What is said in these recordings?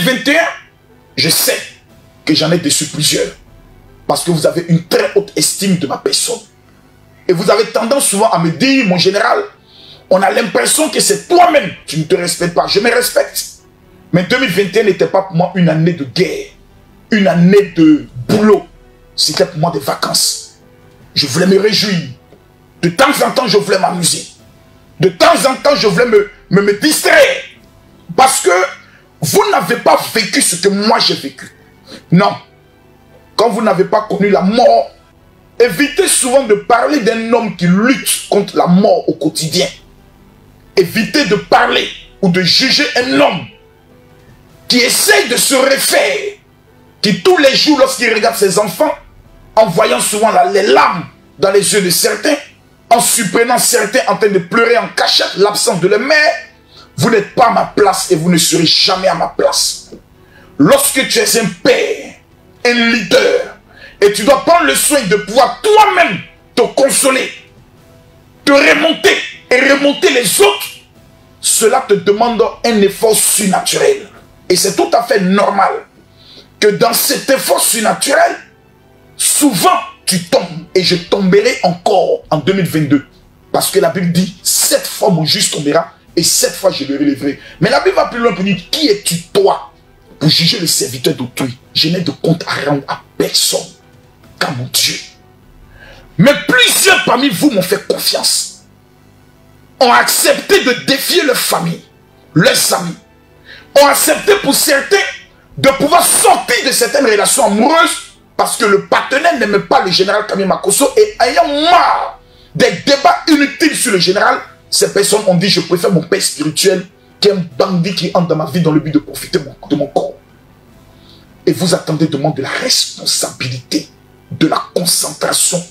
2021, je sais que j'en ai déçu plusieurs. Parce que vous avez une très haute estime de ma personne. Et vous avez tendance souvent à me dire, mon général, on a l'impression que c'est toi-même, tu ne te respectes pas. Je me respecte. Mais 2021 n'était pas pour moi une année de guerre, une année de boulot. C'était pour moi des vacances. Je voulais me réjouir. De temps en temps, je voulais m'amuser. De temps en temps, je voulais me distraire. Parce que vous n'avez pas vécu ce que moi j'ai vécu. Non. Quand vous n'avez pas connu la mort, évitez souvent de parler d'un homme qui lutte contre la mort au quotidien. Évitez de parler ou de juger un homme qui essaye de se refaire, qui tous les jours, lorsqu'il regarde ses enfants, en voyant souvent les larmes dans les yeux de certains, en surprenant certains en train de pleurer en cachette l'absence de leur mère, vous n'êtes pas à ma place et vous ne serez jamais à ma place. Lorsque tu es un père, un leader, et tu dois prendre le soin de pouvoir toi-même te consoler, te remonter et remonter les autres, cela te demande un effort surnaturel. Et c'est tout à fait normal que dans cet effort surnaturel, souvent tu tombes, et je tomberai encore en 2022. Parce que la Bible dit, 7 fois mon juste tombera, et 7 fois je le relèverai. Mais la Bible va plus loin pour dire, qui es-tu toi pour juger le serviteur d'autrui? Je n'ai de compte à rendre à personne qu'à mon Dieu. Mais plusieurs parmi vous m'ont fait confiance, ont accepté de défier leur famille, leurs amis, ont accepté pour certains de pouvoir sortir de certaines relations amoureuses parce que le partenaire n'aimait pas le général Camille Makosso, et ayant marre des débats inutiles sur le général, ces personnes ont dit, je préfère mon père spirituel qu'un bandit qui entre dans ma vie dans le but de profiter de mon corps. Et vous attendez de moi de la responsabilité, de la concentration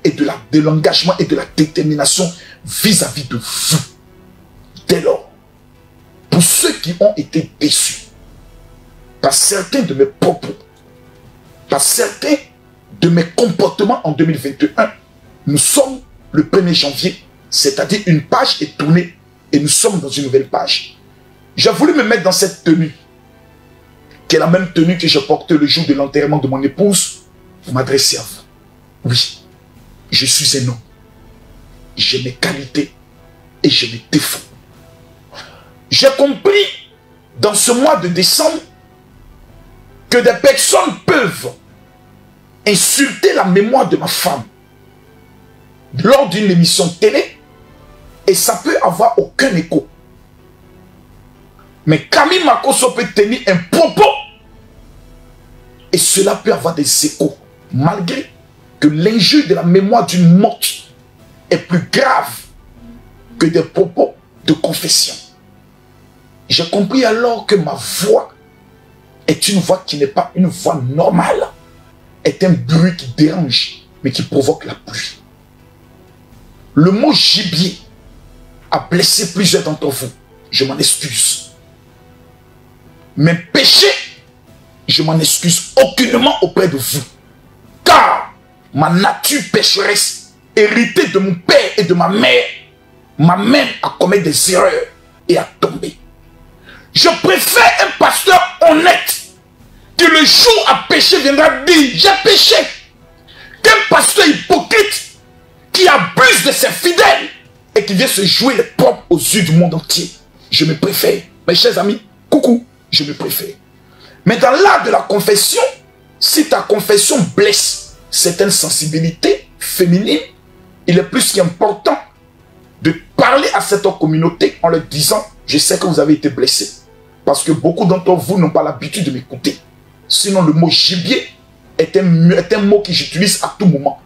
et de l'engagement et de la détermination vis-à-vis de vous. Dès lors, pour ceux qui ont été déçus par certains de mes propos, par certains de mes comportements en 2021, nous sommes le 1er janvier, c'est-à-dire une page est tournée et nous sommes dans une nouvelle page. J'ai voulu me mettre dans cette tenue, qui est la même tenue que je portais le jour de l'enterrement de mon épouse, pour m'adresser à vous. Oui, je suis un homme. J'ai mes qualités et j'ai mes défauts. J'ai compris dans ce mois de décembre que des personnes peuvent insulter la mémoire de ma femme lors d'une émission télé et ça peut avoir aucun écho. Mais Camille Makosso peut tenir un propos et cela peut avoir des échos, malgré que l'injure de la mémoire d'une morte est plus grave que des propos de confession. J'ai compris alors que ma voix est une voix qui n'est pas une voix normale, est un bruit qui dérange, mais qui provoque la pluie. Le mot gibier a blessé plusieurs d'entre vous. Je m'en excuse. Mes péchés, je m'en excuse aucunement auprès de vous. Car ma nature pécheresse, héritée de mon père et de ma mère, m'amène à commettre des erreurs et à tomber. Je préfère un pasteur honnête qui le jour à péché viendra dire j'ai péché, qu'un pasteur hypocrite qui abuse de ses fidèles et qui vient se jouer les propres aux yeux du monde entier. Je me préfère. Mes chers amis, coucou, je me préfère. Mais dans l'art de la confession, si ta confession blesse certaines sensibilités féminines, il est plus qu'important de parler à cette communauté en leur disant je sais que vous avez été blessés. Parce que beaucoup d'entre vous n'ont pas l'habitude de m'écouter. Sinon, le mot gibier est un mot que j'utilise à tout moment.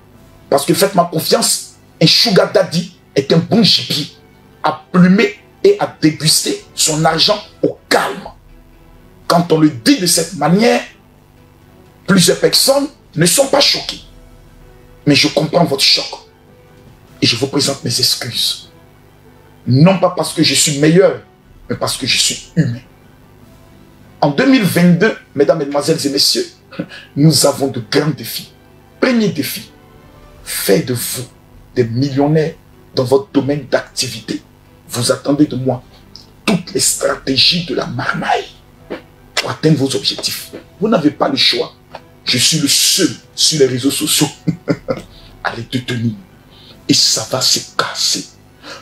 Parce que faites-moi confiance, un sugar daddy est un bon gibier à plumer et à déguster son argent au calme. Quand on le dit de cette manière, plusieurs personnes ne sont pas choquées. Mais je comprends votre choc. Et je vous présente mes excuses. Non pas parce que je suis meilleur, mais parce que je suis humain. En 2022, mesdames, mesdemoiselles et messieurs, nous avons de grands défis. Premier défi, faites de vous des millionnaires dans votre domaine d'activité. Vous attendez de moi toutes les stratégies de la marmaille. pour atteindre vos objectifs. Vous n'avez pas le choix. Je suis le seul sur les réseaux sociaux à les détenir. Et ça va se casser.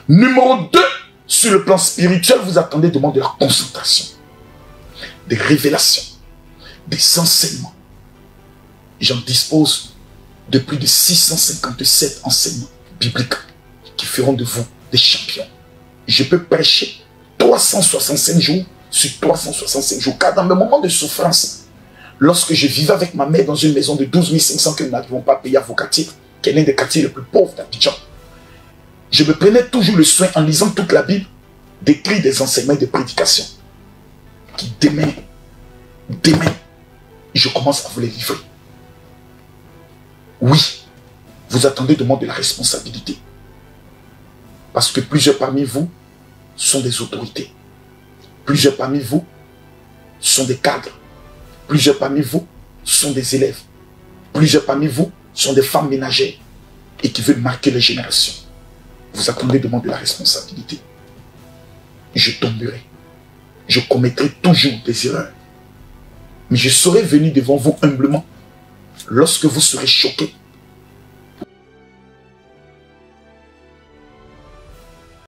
Numéro 2, sur le plan spirituel, vous attendez de moi de la concentration, des révélations, des enseignements. J'en dispose de plus de 657 enseignements bibliques qui feront de vous des champions. Je peux prêcher 365 jours sur 365 jours, car dans mes moments de souffrance, lorsque je vivais avec ma mère dans une maison de 12 500 que nous n'avions pas payé à Vocatir, qui est l'un des quartiers les plus pauvres d'Abidjan, je me prenais toujours le soin, en lisant toute la Bible, d'écrire des enseignements et des prédications qui demain, je commence à vous les livrer. Oui, vous attendez de moi de la responsabilité. Parce que plusieurs parmi vous sont des autorités. Plusieurs parmi vous sont des cadres. Plusieurs parmi vous sont des élèves. Plusieurs parmi vous sont des femmes ménagères et qui veulent marquer les générations. Vous attendez de moi de la responsabilité. Je tomberai. Je commettrai toujours des erreurs. Mais je serai venu devant vous humblement lorsque vous serez choqués